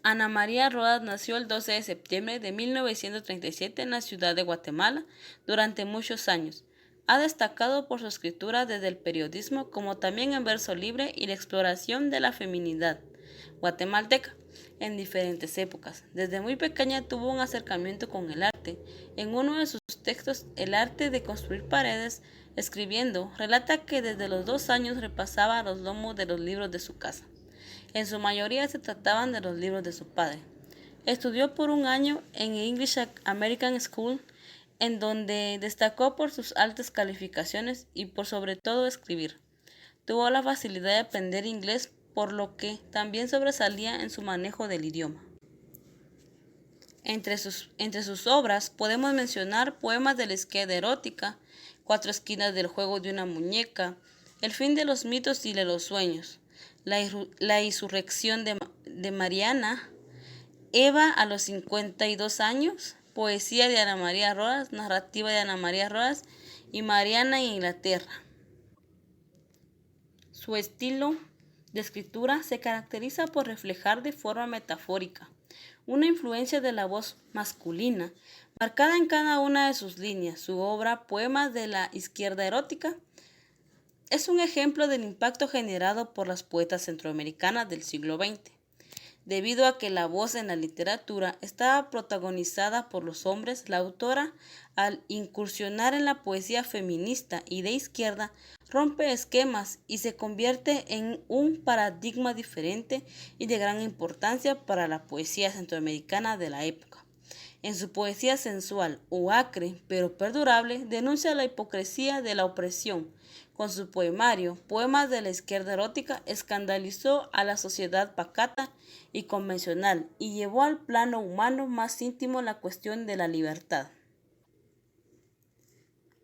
Ana María Rodas nació el 12 de septiembre de 1937 en la ciudad de Guatemala durante muchos años. Ha destacado por su escritura desde el periodismo como también en verso libre y la exploración de la feminidad guatemalteca en diferentes épocas. Desde muy pequeña tuvo un acercamiento con el arte. En uno de sus textos, El arte de construir paredes, escribiendo, relata que desde los 2 años repasaba los lomos de los libros de su casa. En su mayoría se trataban de los libros de su padre. Estudió por un año en English American School, en donde destacó por sus altas calificaciones y por sobre todo escribir. Tuvo la facilidad de aprender inglés, por lo que también sobresalía en su manejo del idioma. Entre sus obras podemos mencionar poemas de la izquierda erótica, Cuatro esquinas del juego de una muñeca, El fin de los mitos y de los sueños, La insurrección de Mariana, Eva a los 52 años, poesía de Ana María Rodas, narrativa de Ana María Rodas y Mariana en Inglaterra. Su estilo de escritura se caracteriza por reflejar de forma metafórica una influencia de la voz masculina, marcada en cada una de sus líneas. Su obra, Poemas de la izquierda erótica, es un ejemplo del impacto generado por las poetas centroamericanas del siglo XX. Debido a que la voz en la literatura estaba protagonizada por los hombres, la autora, al incursionar en la poesía feminista y de izquierda, rompe esquemas y se convierte en un paradigma diferente y de gran importancia para la poesía centroamericana de la época. En su poesía sensual o acre, pero perdurable, denuncia la hipocresía de la opresión. Con su poemario, Poemas de la izquierda erótica, escandalizó a la sociedad pacata y convencional y llevó al plano humano más íntimo la cuestión de la libertad.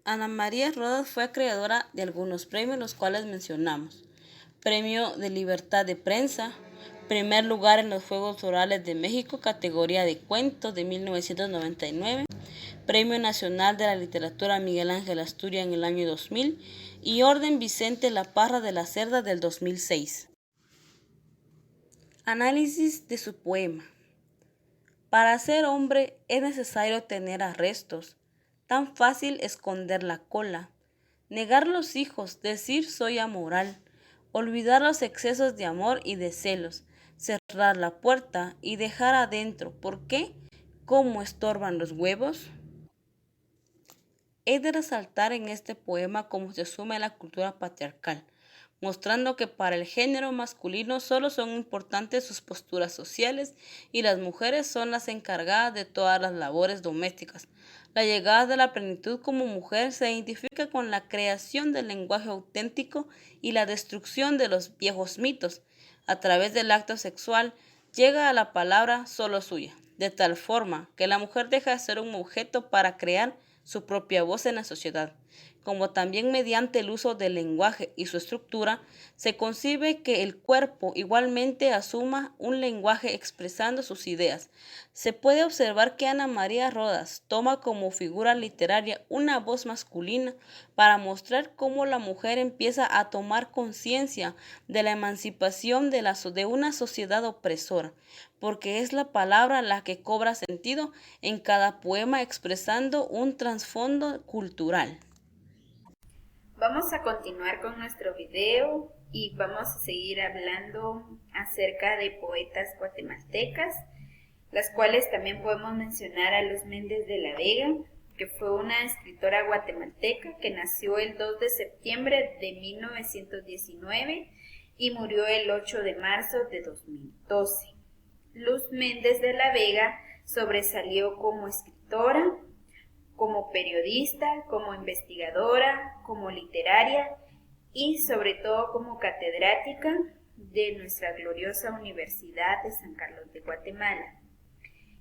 Ana María Rodas fue acreedora de algunos premios, los cuales mencionamos: Premio de Libertad de Prensa, primer lugar en los Juegos Orales de México, categoría de cuentos de 1999, Premio Nacional de la Literatura Miguel Ángel Asturias en el año 2000 y Orden Vicente La Parra de la Cerda del 2006. Análisis de su poema. Para ser hombre es necesario tener arrestos, tan fácil esconder la cola, negar los hijos, decir soy amoral, olvidar los excesos de amor y de celos, cerrar la puerta y dejar adentro. ¿Por qué? ¿Cómo estorban los huevos? Es de resaltar en este poema cómo se asume la cultura patriarcal, mostrando que para el género masculino solo son importantes sus posturas sociales y las mujeres son las encargadas de todas las labores domésticas. La llegada de la plenitud como mujer se identifica con la creación del lenguaje auténtico y la destrucción de los viejos mitos. A través del acto sexual llega a la palabra solo suya, de tal forma que la mujer deja de ser un objeto para crear su propia voz en la sociedad, como también mediante el uso del lenguaje y su estructura, se concibe que el cuerpo igualmente asuma un lenguaje expresando sus ideas. Se puede observar que Ana María Rodas toma como figura literaria una voz masculina para mostrar cómo la mujer empieza a tomar conciencia de la emancipación de una sociedad opresora, porque es la palabra la que cobra sentido en cada poema expresando un trasfondo cultural. Vamos a continuar con nuestro video y vamos a seguir hablando acerca de poetas guatemaltecas, las cuales también podemos mencionar a Luz Méndez de la Vega, que fue una escritora guatemalteca que nació el 2 de septiembre de 1919 y murió el 8 de marzo de 2012. Luz Méndez de la Vega sobresalió como escritora, como periodista, como investigadora, como literaria y sobre todo como catedrática de nuestra gloriosa Universidad de San Carlos de Guatemala.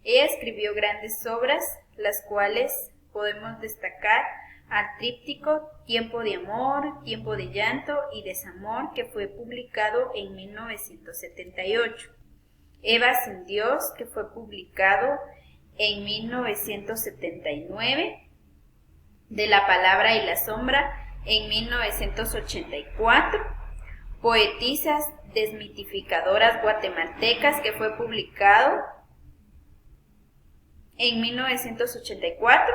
Ella escribió grandes obras, las cuales podemos destacar al tríptico Tiempo de amor, Tiempo de llanto y desamor, que fue publicado en 1978. Eva sin Dios, que fue publicado en 1979, De la palabra y la sombra en 1984, Poetisas desmitificadoras guatemaltecas, que fue publicado en 1984.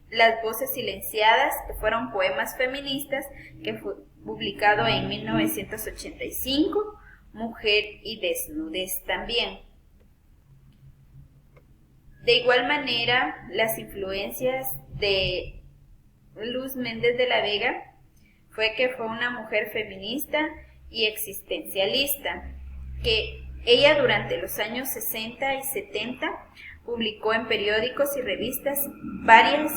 Las voces silenciadas, que fueron poemas feministas, que fue publicado en 1985. Mujer y desnudez también. De igual manera, las influencias de Luz Méndez de la Vega fue una mujer feminista y existencialista, que ella durante los años 60 y 70 publicó en periódicos y revistas varios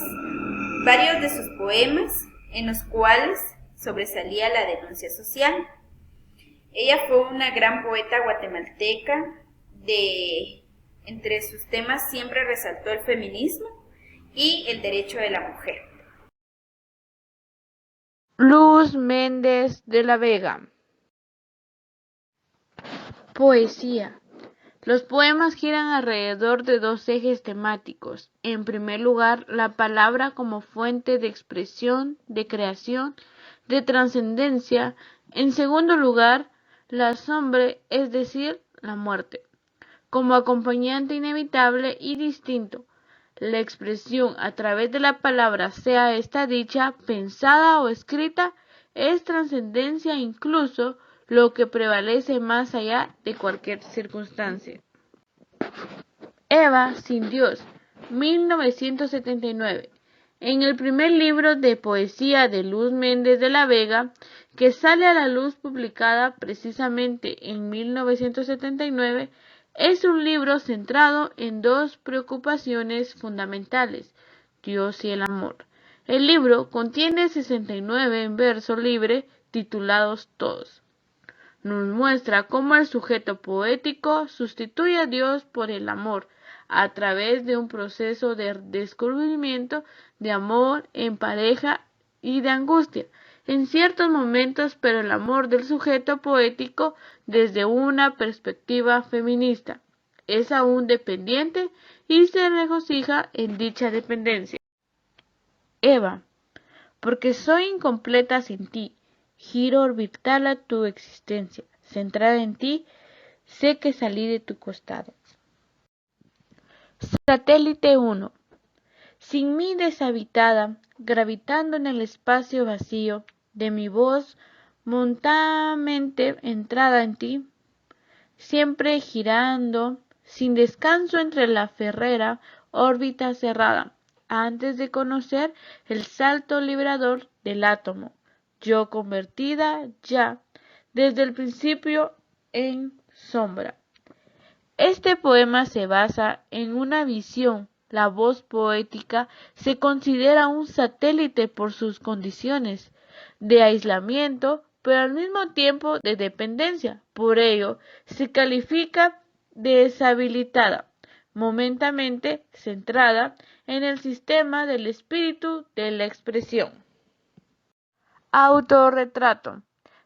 de sus poemas, en los cuales sobresalía la denuncia social. Ella fue una gran poeta guatemalteca. Entre sus temas siempre resaltó el feminismo y el derecho de la mujer. Luz Méndez de la Vega. Poesía. Los poemas giran alrededor de dos ejes temáticos. En primer lugar, la palabra como fuente de expresión, de creación, de trascendencia. En segundo lugar, la sombra, es decir, la muerte, como acompañante inevitable y distinto. La expresión a través de la palabra, sea esta dicha, pensada o escrita, es trascendencia, incluso lo que prevalece más allá de cualquier circunstancia. Eva sin Dios, 1979. En el primer libro de poesía de Luz Méndez de la Vega, que sale a la luz publicada precisamente en 1979, es un libro centrado en dos preocupaciones fundamentales: Dios y el amor. El libro contiene 69 en verso libre titulados Todos. Nos muestra cómo el sujeto poético sustituye a Dios por el amor a través de un proceso de descubrimiento de amor en pareja y de angustia en ciertos momentos, pero el amor del sujeto poético desde una perspectiva feminista es aún dependiente y se regocija en dicha dependencia. Eva, porque soy incompleta sin ti, giro orbital a tu existencia, centrada en ti, sé que salí de tu costado. Satélite 1. Sin mí deshabitada, gravitando en el espacio vacío de mi voz, montamente entrada en ti, siempre girando, sin descanso entre la férrea órbita cerrada, antes de conocer el salto liberador del átomo, yo convertida ya, desde el principio, en sombra. Este poema se basa en una visión. La voz poética se considera un satélite por sus condiciones de aislamiento, pero al mismo tiempo de dependencia. Por ello, se califica deshabilitada, momentáneamente centrada en el sistema del espíritu de la expresión. Autorretrato.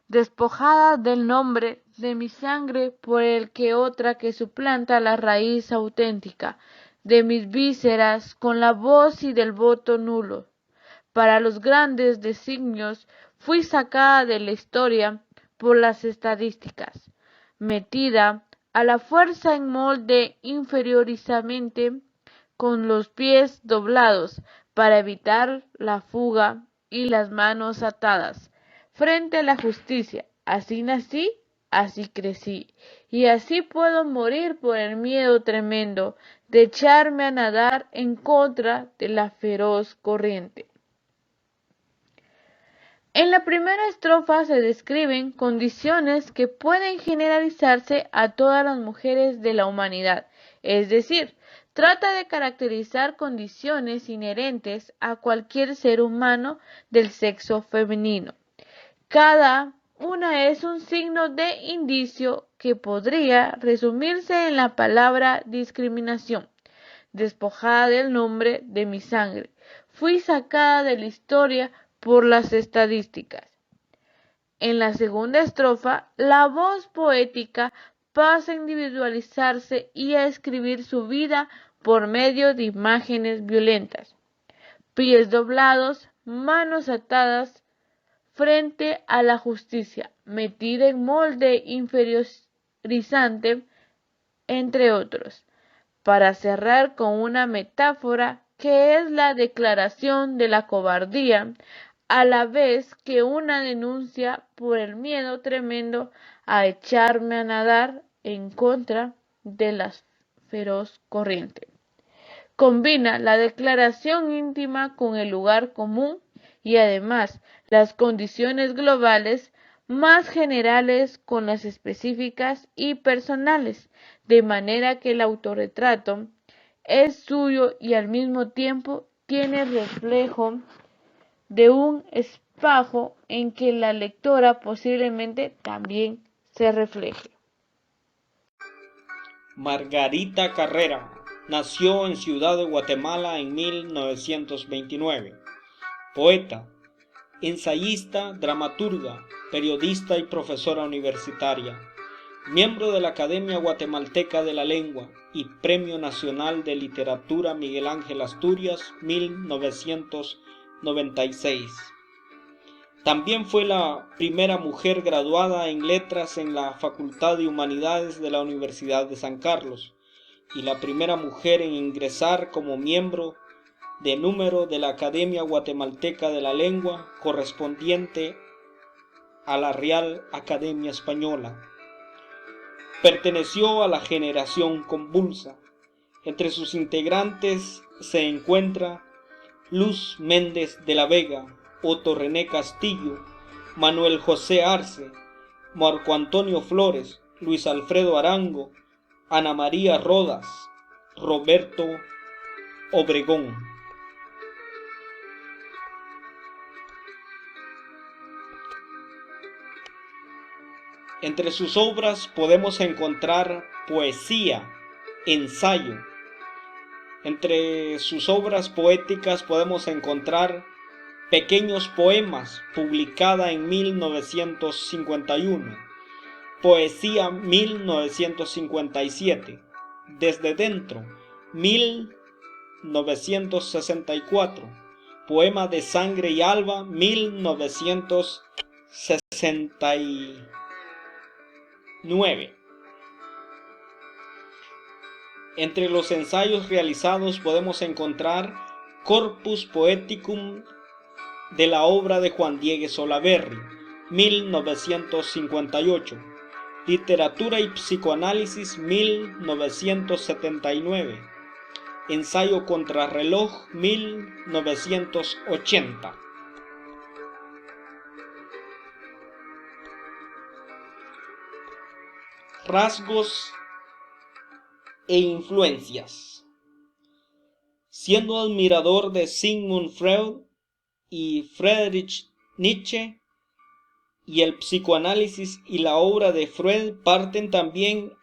Despojada del nombre de mi sangre por el que otra que suplanta la raíz auténtica de mis vísceras con la voz y del voto nulo. Para los grandes designios fui sacada de la historia por las estadísticas, metida a la fuerza en molde inferiorizamente con los pies doblados para evitar la fuga y las manos atadas frente a la justicia. Así nací, así crecí, y así puedo morir por el miedo tremendo de echarme a nadar en contra de la feroz corriente. En la primera estrofa se describen condiciones que pueden generalizarse a todas las mujeres de la humanidad, es decir, trata de caracterizar condiciones inherentes a cualquier ser humano del sexo femenino. Cada una es un signo de indicio que podría resumirse en la palabra discriminación. Despojada del nombre de mi sangre, fui sacada de la historia por las estadísticas. En la segunda estrofa, la voz poética pasa a individualizarse y a escribir su vida por medio de imágenes violentas. Pies doblados, manos atadas, frente a la justicia, metida en molde inferiorizante, entre otros, para cerrar con una metáfora que es la declaración de la cobardía, a la vez que una denuncia por el miedo tremendo a echarme a nadar en contra de la feroz corriente. Combina la declaración íntima con el lugar común y además las condiciones globales más generales con las específicas y personales, de manera que el autorretrato es suyo y al mismo tiempo tiene reflejo de un espejo en que la lectora posiblemente también se refleje. Margarita Carrera nació en Ciudad de Guatemala en 1929. Poeta, ensayista, dramaturga, periodista y profesora universitaria. Miembro de la Academia Guatemalteca de la Lengua y Premio Nacional de Literatura Miguel Ángel Asturias 1996. También fue la primera mujer graduada en letras en la Facultad de Humanidades de la Universidad de San Carlos y la primera mujer en ingresar como miembro de número de la Academia Guatemalteca de la Lengua correspondiente a la Real Academia Española. Perteneció a la generación convulsa. Entre sus integrantes se encuentra Luz Méndez de la Vega, Otto René Castillo, Manuel José Arce, Marco Antonio Flores, Luis Alfredo Arango, Ana María Rodas, Roberto Obregón. Entre sus obras podemos encontrar poesía, ensayo. Entre sus obras poéticas podemos encontrar Pequeños Poemas, publicada en 1951, Poesía 1957, Desde Dentro, 1964, Poema de Sangre y Alba, 1969. Entre los ensayos realizados podemos encontrar Corpus Poeticum de la obra de Juan Diego Solaberry, 1958, Literatura y Psicoanálisis, 1979, Ensayo Contrarreloj, 1980. Rasgos e influencias. Siendo admirador de Sigmund Freud y Friedrich Nietzsche, y el psicoanálisis y la obra de Freud parten también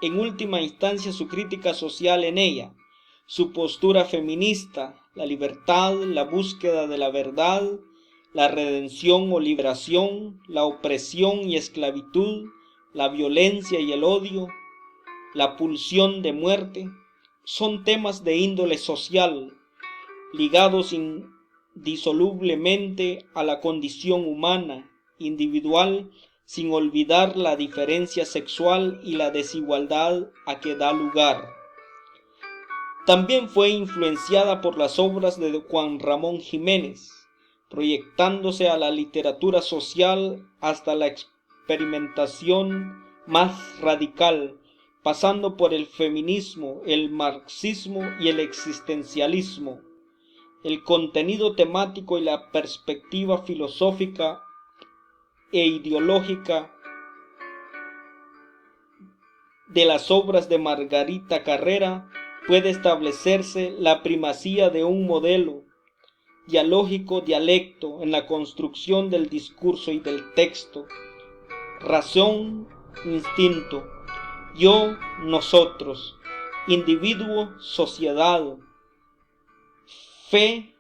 en última instancia su crítica social en ella, su postura feminista, la libertad, la búsqueda de la verdad, la redención o liberación, la opresión y esclavitud, la violencia y el odio, la pulsión de muerte, son temas de índole social, ligados indisolublemente a la condición humana, individual, sin olvidar la diferencia sexual y la desigualdad a que da lugar. También fue influenciada por las obras de Juan Ramón Jiménez, proyectándose a la literatura social hasta la experimentación más radical, pasando por el feminismo, el marxismo y el existencialismo. El contenido temático y la perspectiva filosófica e ideológica de las obras de Margarita Carrera puede establecerse la primacía de un modelo dialógico dialecto en la construcción del discurso y del texto. Razón, instinto, yo, nosotros, individuo, sociedad, fe,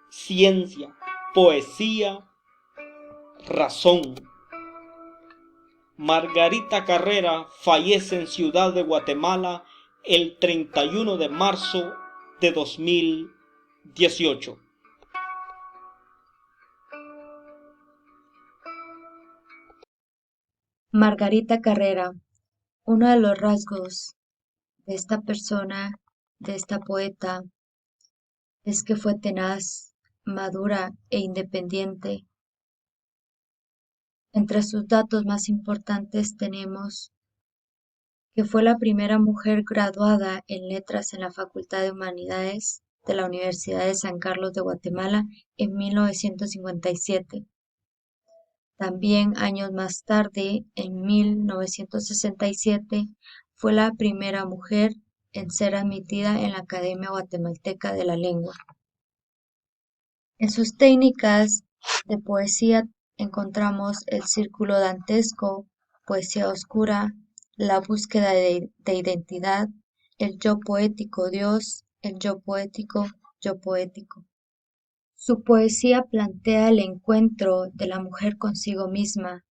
ciencia, poesía, razón. Margarita Carrera fallece en Ciudad de Guatemala el 31 de marzo de 2018. Margarita Carrera. Uno de los rasgos de esta persona, de esta poeta, es que fue tenaz, madura e independiente. Entre sus datos más importantes tenemos que fue la primera mujer graduada en letras en la Facultad de Humanidades de la Universidad de San Carlos de Guatemala en 1957. También años más tarde, en 1967, fue la primera mujer en ser admitida en la Academia Guatemalteca de la Lengua. En sus técnicas de poesía encontramos el círculo dantesco, poesía oscura, la búsqueda de identidad, el yo poético Dios, el yo poético, yo poético. Su poesía plantea el encuentro de la mujer consigo misma.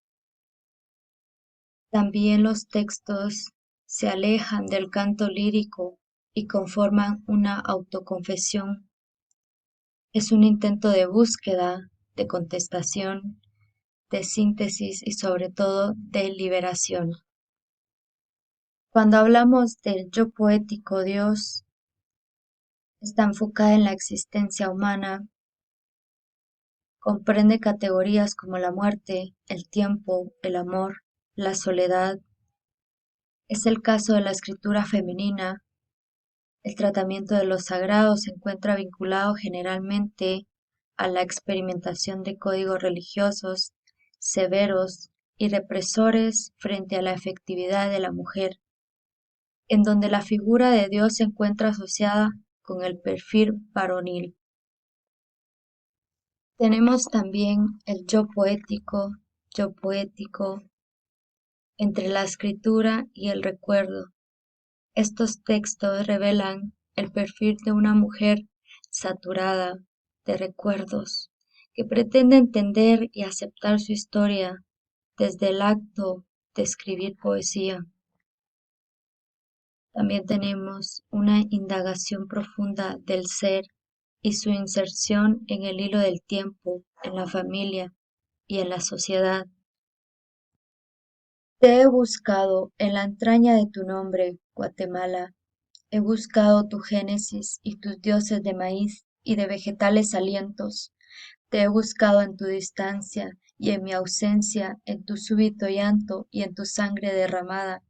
También los textos se alejan del canto lírico y conforman una autoconfesión. Es un intento de búsqueda, de contestación, de síntesis y sobre todo de liberación. Cuando hablamos del yo poético Dios, está enfocada en la existencia humana, comprende categorías como la muerte, el tiempo, el amor, la soledad. Es el caso de la escritura femenina. El tratamiento de los sagrados se encuentra vinculado generalmente a la experimentación de códigos religiosos severos y represores frente a la efectividad de la mujer, en donde la figura de Dios se encuentra asociada con el perfil varonil. Tenemos también el yo poético entre la escritura y el recuerdo. Estos textos revelan el perfil de una mujer saturada de recuerdos, que pretende entender y aceptar su historia desde el acto de escribir poesía. También tenemos una indagación profunda del ser y su inserción en el hilo del tiempo, en la familia y en la sociedad. Te he buscado en la entraña de tu nombre, Guatemala. He buscado tu génesis y tus dioses de maíz y de vegetales alientos. Te he buscado en tu distancia y en mi ausencia, en tu súbito llanto y en tu sangre derramada.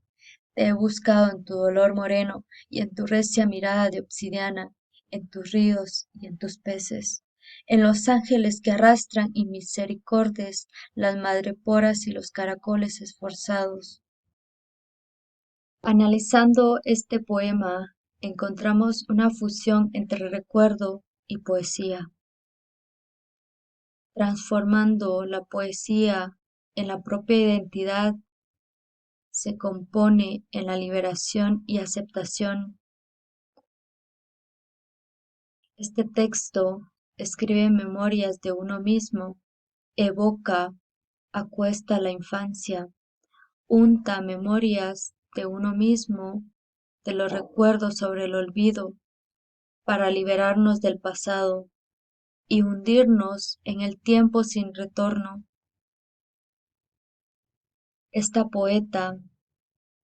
Te he buscado en tu dolor moreno y en tu recia mirada de obsidiana, en tus ríos y en tus peces, en los ángeles que arrastran inmisericordes las madreporas y los caracoles esforzados. Analizando este poema, encontramos una fusión entre recuerdo y poesía, transformando la poesía en la propia identidad, se compone en la liberación y aceptación. Este texto escribe memorias de uno mismo, evoca, acuesta la infancia, unta memorias de uno mismo, de los recuerdos sobre el olvido, para liberarnos del pasado y hundirnos en el tiempo sin retorno. Esta poeta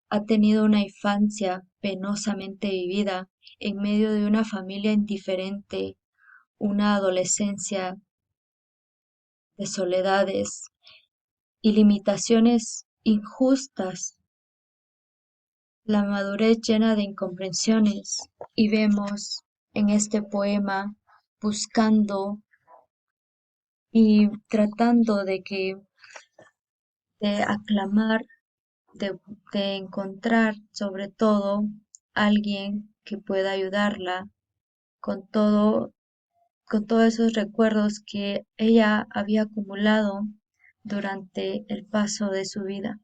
ha tenido una infancia penosamente vivida en medio de una familia indiferente, una adolescencia de soledades y limitaciones injustas, la madurez llena de incomprensiones, y vemos en este poema buscando y tratando de aclamar, de encontrar sobre todo alguien que pueda ayudarla con con todos esos recuerdos que ella había acumulado durante el paso de su vida.